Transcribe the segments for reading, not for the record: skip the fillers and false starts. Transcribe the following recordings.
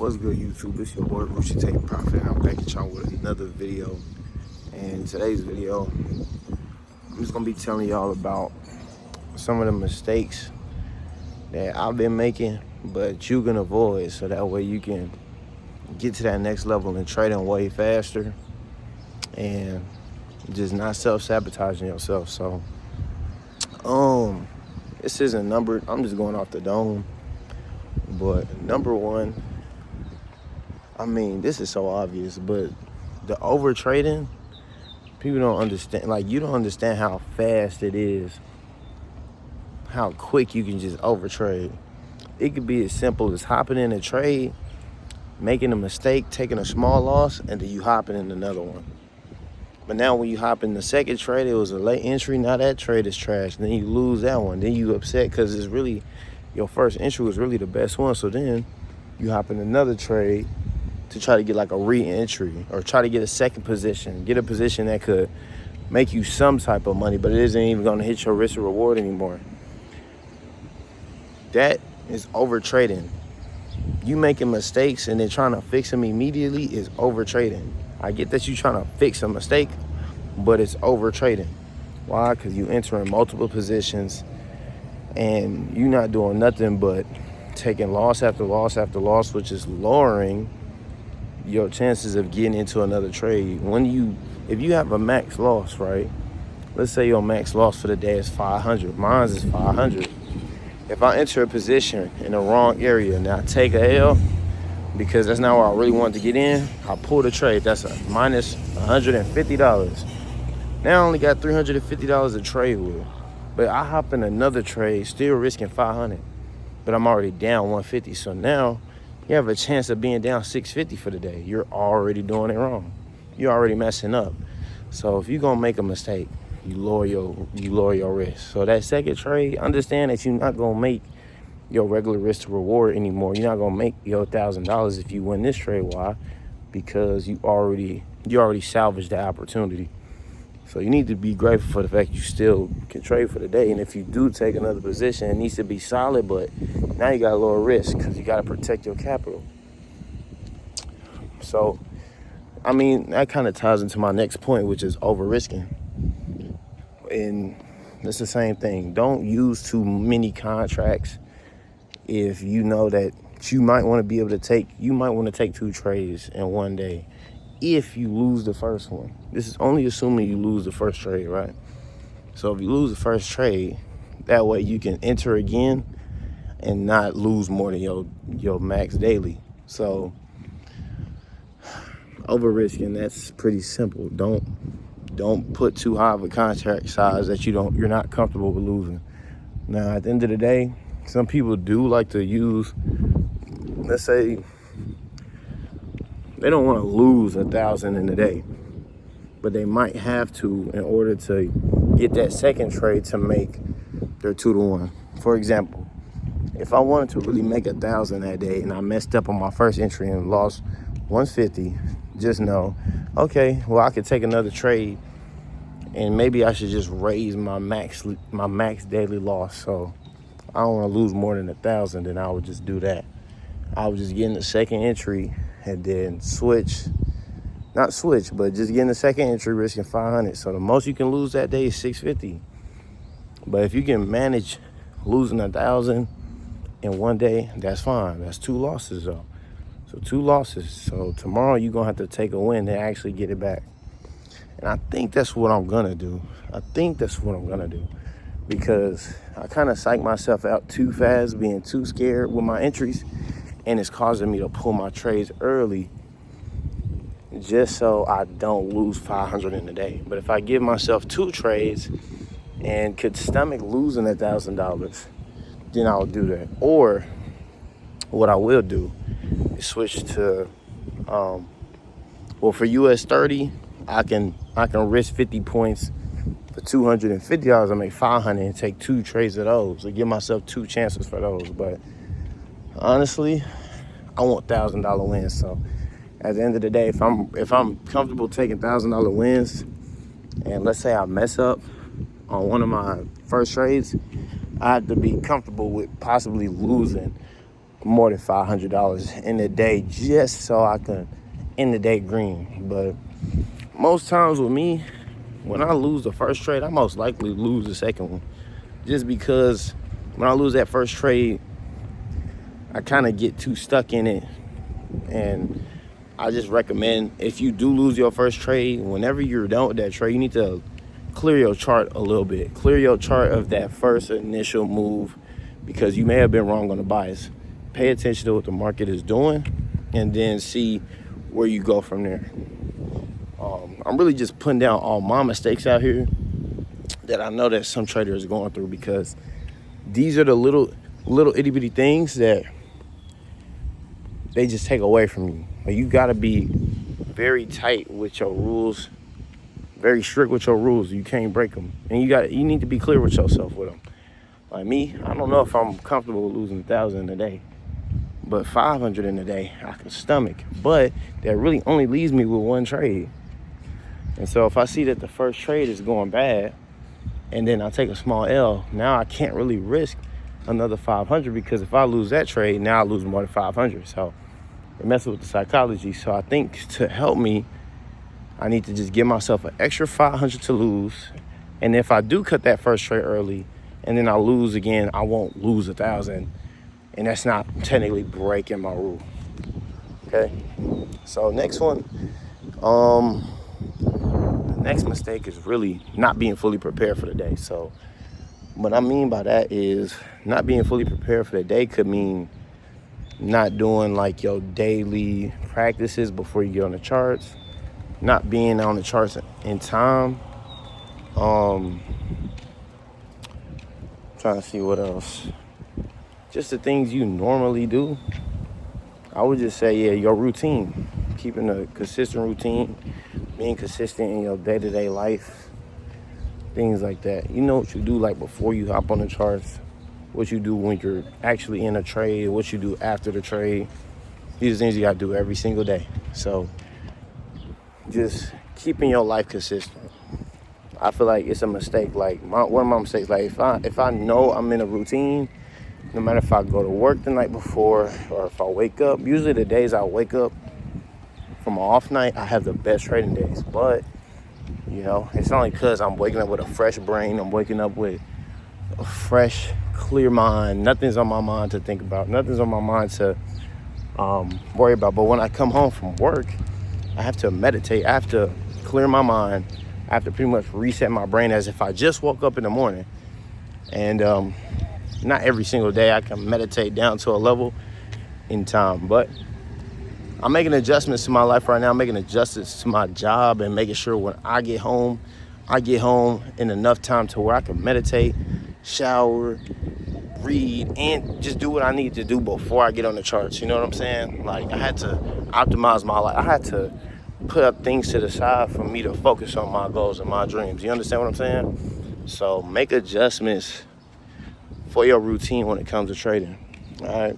What's good, YouTube? It's your boy Ruchi Take Profit. I'm back at y'all with another video. And today's video, I'm just gonna be telling y'all about some of the mistakes that I've been making, but you can avoid, so that way you can get to that next level and trading way faster and just not self-sabotaging yourself. So, this isn't numbered. I'm just going off the dome. But number one, I mean, this is so obvious, but the over trading, people don't understand. Like, you don't understand how fast it is, how quick you can just overtrade. It could be as simple as hopping in a trade, making a mistake, taking a small loss, and then you hopping in another one. But now when you hop in the second trade, it was a late entry. Now that trade is trash. Then you lose that one. Then you upset because it's really, your first entry was really the best one. So then you hop in another trade to try to get like a re-entry or try to get a second position, get a position that could make you some type of money, but it isn't even going to hit your risk or reward anymore. That is over trading. You making mistakes and then trying to fix them immediately is over trading. I get that you trying to fix a mistake, but it's over trading. Why? Because you entering multiple positions and you're not doing nothing but taking loss after loss after loss, which is lowering your chances of getting into another trade. If you have a max loss, right? Let's say your max loss for the day is 500. Mine is 500. If I enter a position in the wrong area and I take a L because that's not where I really wanted to get in, I pull the trade. That's a minus $150. Now I only got $350 to trade with. But I hop in another trade, still risking 500. But I'm already down 150. So now you have a chance of being down 650 for the day. You're already doing it wrong. You're already messing up. So if you're gonna make a mistake, you lower your risk. So that second trade, understand that you're not gonna make your regular risk to reward anymore. You're not gonna make your $1,000 if you win this trade. Why? Because you already salvaged that opportunity. So you need to be grateful for the fact you still can trade for the day. And if you do take another position, it needs to be solid, but now you got a lower risk because you got to protect your capital. So, I mean, that kind of ties into my next point, which is over risking. And it's the same thing. Don't use too many contracts if you know that you might want to take 2 trades in one day. If you lose the first one, this is only assuming you lose the first trade, right? So if you lose the first trade, that way you can enter again and not lose more than your max daily. So over risking, that's pretty simple. Don't put too high of a contract size that you're not comfortable with losing. Now at the end of the day, some people do like to use, let's say, they don't want to lose 1,000 in a day, but they might have to in order to get that second trade to make their 2-to-1. For example, if I wanted to really make 1,000 that day and I messed up on my first entry and lost 150, just know, okay, well, I could take another trade and maybe I should just raise my max daily loss. So I don't want to lose more than 1,000, then I would just do that. I would just get in the second entry and then not switch, but just get in the second entry risking 500. So the most you can lose that day is 650. But if you can manage losing 1,000 in one day, that's fine. That's 2 losses though. So 2 losses. So tomorrow you're gonna have to take a win to actually get it back. And I think that's what I'm gonna do. Because I kind of psych myself out too fast, being too scared with my entries. And it's causing me to pull my trades early just so I don't lose 500 in a day. But if I give myself 2 trades and could stomach losing $1,000, then I'll do that. Or what I will do is switch to, for US 30, I can risk 50 points for $250. I make 500 and take 2 trades of those. So give myself 2 chances for those. But honestly, I want $1,000 wins. So at the end of the day, if I'm comfortable taking $1,000 wins, and let's say I mess up on one of my first trades, I have to be comfortable with possibly losing more than $500 in a day just so I can end the day green. But most times with me, when I lose the first trade, I most likely lose the second one. Just because when I lose that first trade, I kind of get too stuck in it. And I just recommend, if you do lose your first trade, whenever you're done with that trade, you need to clear your chart a little bit. Clear your chart of that first initial move, because you may have been wrong on the bias. Pay attention to what the market is doing and then see where you go from there. I'm really just putting down all my mistakes out here that I know that some traders are going through, because these are the little itty bitty things that they just take away from you. Like, you gotta be very tight with your rules, very strict with your rules. You can't break them, and you need to be clear with yourself with them. Like me, I don't know if I'm comfortable with losing 1,000 in a day, but 500 in a day I can stomach. But that really only leaves me with one trade. And so if I see that the first trade is going bad, and then I take a small L, now I can't really risk another 500, because if I lose that trade, now I lose more than 500. So it messes with the psychology. So I think to help me, I need to just give myself an extra 500 to lose. And if I do cut that first trade early and then I lose again, I won't lose 1,000. And that's not technically breaking my rule. Okay. So next one, the next mistake is really not being fully prepared for the day. So what I mean by that is, not being fully prepared for the day could mean not doing like your daily practices before you get on the charts, not being on the charts in time. Trying to see what else. Just the things you normally do. I would just say, yeah, your routine. Keeping a consistent routine, being consistent in your day-to-day life, things like that. You know what you do like before you hop on the charts, what you do when you're actually in a trade, what you do after the trade. These are things you gotta do every single day. So just keeping your life consistent. I feel like it's a mistake. Like one of my mistakes, like if I know I'm in a routine, no matter if I go to work the night before or if I wake up, usually the days I wake up from an off night, I have the best trading days. But you know, it's only because I'm waking up with a fresh brain. I'm waking up with a fresh, clear mind. Nothing's on my mind to think about. Nothing's on my mind to worry about. But when I come home from work, I have to meditate. I have to clear my mind. I have to pretty much reset my brain as if I just woke up in the morning. And not every single day I can meditate down to a level in time. But I'm making adjustments to my life right now. I'm making adjustments to my job and making sure when I get home in enough time to where I can meditate, shower, read, and just do what I need to do before I get on the charts. You know what I'm saying? Like, I had to optimize my life. I had to put up things to the side for me to focus on my goals and my dreams. You understand what I'm saying? So make adjustments for your routine when it comes to trading. All right.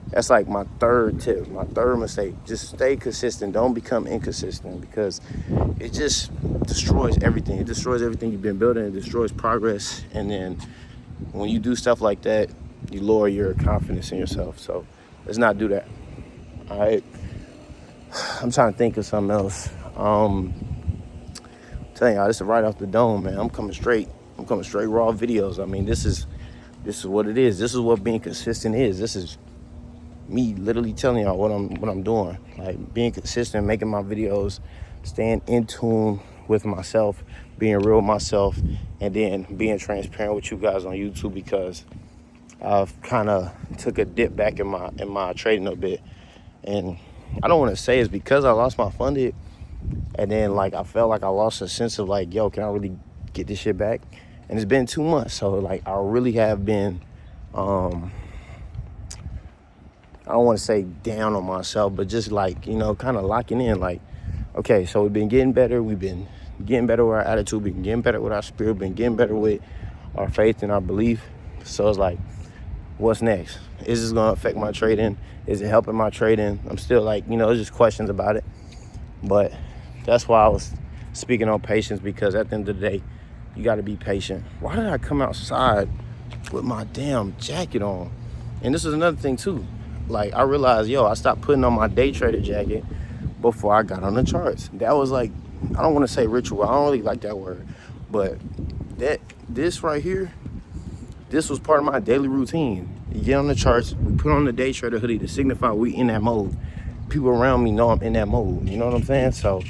That's like my third tip, my third mistake. Just stay consistent. Don't become inconsistent, because it just destroys everything. It destroys everything you've been building. It destroys progress. And then when you do stuff like that, you lower your confidence in yourself. So let's not do that. All right. I'm trying to think of something else. I'm telling y'all, this is right off the dome, man. I'm coming straight raw videos. I mean, this is what it is. This is what being consistent is. This is me literally telling y'all what I'm doing. Like, being consistent, making my videos, staying in tune with myself, being real with myself, and then being transparent with you guys on YouTube, because I've kind of took a dip back in my trading a bit. And I don't want to say it's because I lost my funded, and then like I felt like I lost a sense of like, yo, can I really get this shit back? And it's been 2 months, so like I really have been I don't want to say down on myself, but just like, you know, kind of locking in. Like, okay, so we've been getting better. We've been getting better with our attitude. We've been getting better with our spirit. Been getting better with our faith and our belief. So it's like, what's next? Is this going to affect my trading? Is it helping my trading? I'm still like, you know, there's just questions about it. But that's why I was speaking on patience, because at the end of the day, you got to be patient. Why did I come outside with my damn jacket on? And this is another thing too. Like, I realized, yo, I stopped putting on my day trader jacket before I got on the charts. That was like, I don't want to say ritual. I don't really like that word. But this right here, this was part of my daily routine. You get on the charts, we put on the day trader hoodie to signify we in that mode. People around me know I'm in that mode. You know what I'm saying? So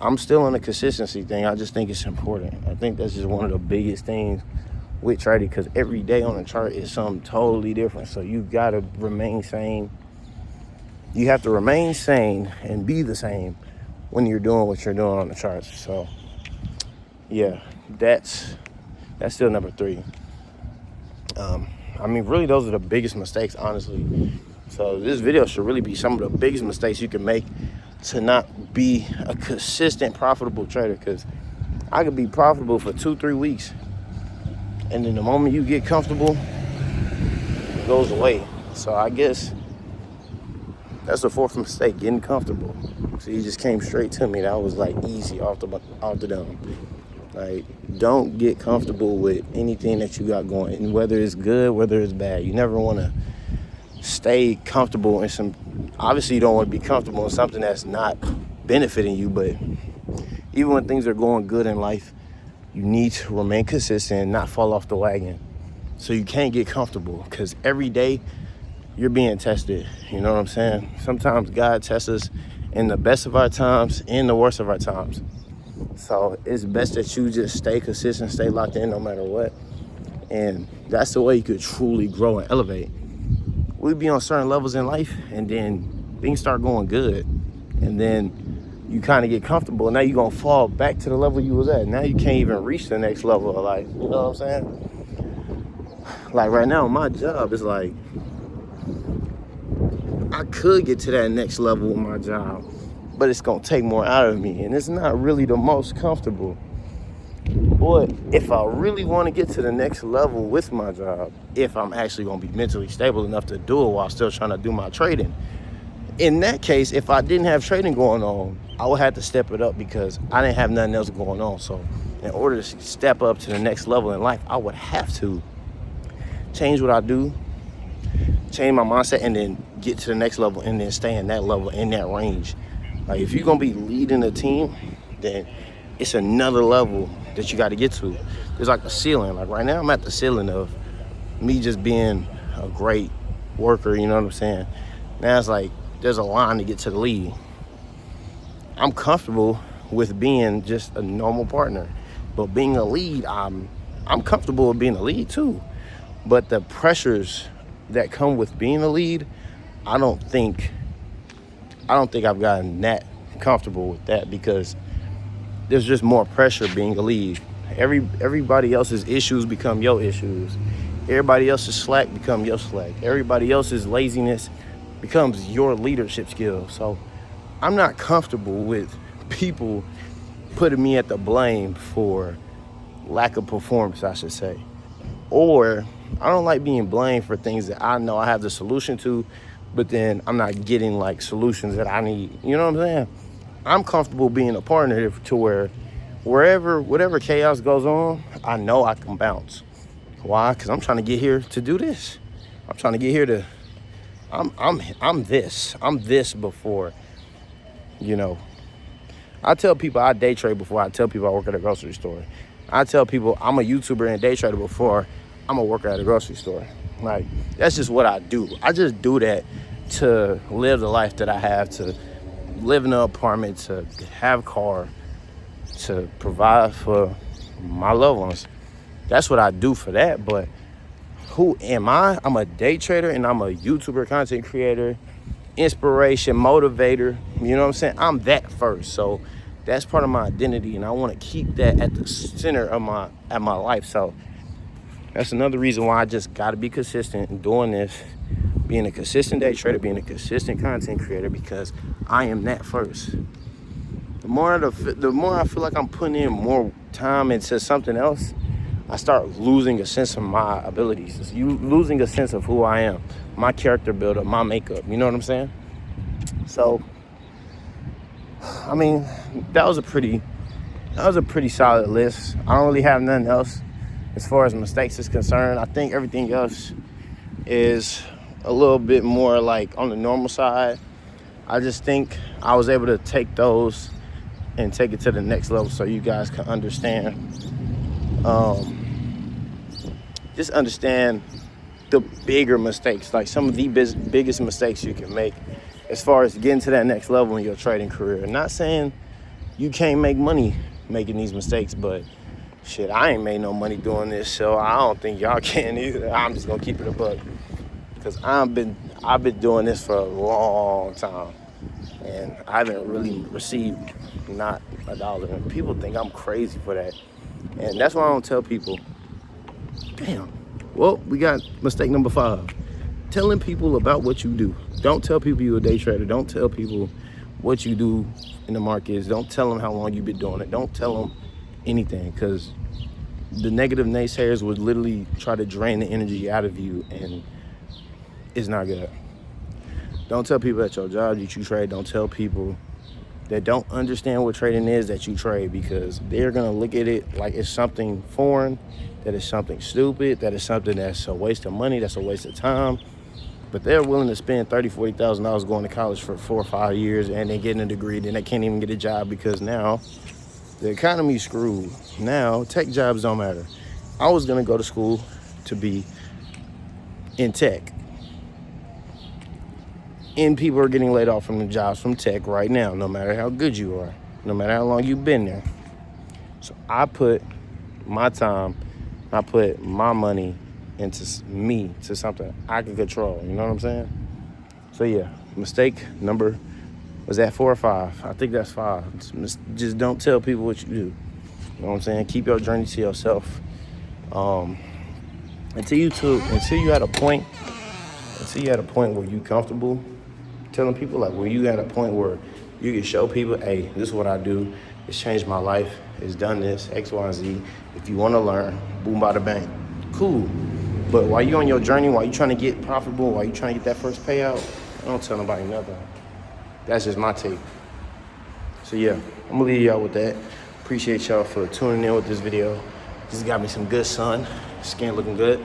I'm still on the consistency thing. I just think it's important. I think that's just one of the biggest things with trading, because every day on the chart is something totally different. So you gotta remain sane. You have to remain sane and be the same when you're doing what you're doing on the charts. So yeah, that's still number 3. I mean, really, those are the biggest mistakes, honestly. So this video should really be some of the biggest mistakes you can make to not be a consistent, profitable trader. Because I could be profitable for 2-3 weeks, and then the moment you get comfortable, it goes away. So I guess that's the 4th mistake, getting comfortable. So you just came straight to me. That was like easy off the dome. Like, don't get comfortable with anything that you got going, and whether it's good, whether it's bad. You never want to stay comfortable in some. Obviously, you don't want to be comfortable in something that's not benefiting you. But even when things are going good in life, you need to remain consistent and not fall off the wagon. So you can't get comfortable, because every day you're being tested. You know what I'm saying? Sometimes God tests us in the best of our times and the worst of our times. So it's best that you just stay consistent, stay locked in no matter what. And that's the way you could truly grow and elevate. We be on certain levels in life, and then things start going good. And then you kind of get comfortable. Now you're going to fall back to the level you was at. Now you can't even reach the next level of life. You know what I'm saying? Like right now, my job is like, I could get to that next level with my job, but it's going to take more out of me, and it's not really the most comfortable. But if I really want to get to the next level with my job, if I'm actually going to be mentally stable enough to do it while still trying to do my trading, in that case, if I didn't have trading going on, I would have to step it up, because I didn't have nothing else going on. So in order to step up to the next level in life, I would have to change what I do, change my mindset, and then get to the next level, and then stay in that level, in that range. Like, if you're gonna be leading a team, then it's another level that you got to get to. There's like a ceiling. Like right now, I'm at the ceiling of me just being a great worker. You know what I'm saying? Now it's like there's a line to get to the lead. I'm comfortable with being just a normal partner, but being a lead, I'm comfortable with being a lead too. But the pressures that come with being a lead, I don't think I've gotten that comfortable with that, because there's just more pressure being a lead. Everybody else's issues become your issues. Everybody else's slack become your slack. Everybody else's laziness becomes your leadership skill. So I'm not comfortable with people putting me at the blame for lack of performance, I should say. Or I don't like being blamed for things that I know I have the solution to, but then I'm not getting like solutions that I need. You know what I'm saying? I'm comfortable being a partner to where whatever chaos goes on, I know I can bounce. Why? Because I'm trying to get here to do this. I'm trying to get here to, I'm this before, you know. I tell people I day trade before I tell people I work at a grocery store. I tell people I'm a YouTuber and day trader before I'm a worker at a grocery store. Like, that's just what I do. I just do that to live the life that I have, to live in an apartment, to have a car, to provide for my loved ones. That's what I do for that. But who am I? I'm a day trader, and I'm a YouTuber, content creator, inspiration, motivator. You know what I'm saying? I'm that first. So that's part of my identity, and I want to keep that at the center of my life. So that's another reason why I just got to be consistent in doing this, being a consistent day trader, being a consistent content creator, because I am that first. The more I feel like I'm putting in more time into something else, I start losing a sense of my abilities. Losing a sense of who I am, my character builder, my makeup. You know what I'm saying? So, I mean, that was a pretty solid list. I don't really have nothing else as far as mistakes is concerned. I think everything else is a little bit more like on the normal side. I just think I was able to take those and take it to the next level so you guys can understand. Just understand the bigger mistakes, like some of the biggest mistakes you can make as far as getting to that next level in your trading career. Not saying you can't make money making these mistakes, but shit, I ain't made no money doing this, so I don't think y'all can either. I'm just gonna keep it a buck, because I've been doing this for a long time, and I haven't really received not $1. And people think I'm crazy for that, and that's why I don't tell people. Damn. Well, we got mistake number 5. Telling people about what you do. Don't tell people you're a day trader. Don't tell people what you do in the markets. Don't tell them how long you've been doing it. Don't tell them anything, because the negative naysayers would literally try to drain the energy out of you, and it's not good. Don't tell people at your job that you trade. Don't tell people that don't understand what trading is that you trade, because they're gonna look at it like it's something foreign, that it's something stupid, that it's something that's a waste of money, that's a waste of time. But they're willing to spend $30,000, $40,000 going to college for 4 or 5 years, and they're getting a degree, then they can't even get a job because now the economy's screwed. Now tech jobs don't matter. I was gonna go to school to be in tech, and people are getting laid off from the jobs from tech right now, no matter how good you are, no matter how long you've been there. So I put my time, I put my money into me, to something I can control. You know what I'm saying? So yeah, mistake number, was that 4 or 5? I think that's 5. Just don't tell people what you do. You know what I'm saying? Keep your journey to yourself. Until you at a point where you comfortable telling people, like when you at a point where you can show people, hey, this is what I do. It's changed my life. It's done this, X, Y, and Z. If you want to learn, boom, bada, bang. Cool. But while you on your journey, while you trying to get profitable, while you trying to get that first payout, I don't tell nobody nothing. That's just my take. So yeah, I'm gonna leave y'all with that. Appreciate y'all for tuning in with this video. Just got me some good sun. Skin looking good.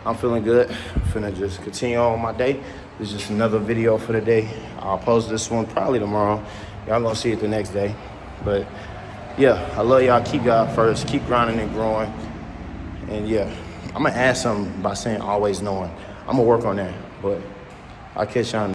I'm feeling good. I'm finna just continue on my day. This is just another video for the day. I'll post this one probably tomorrow. Y'all gonna see it the next day. But yeah, I love y'all. Keep God first. Keep grinding and growing. And yeah, I'm gonna add something by saying always knowing. I'm gonna work on that. But I'll catch y'all.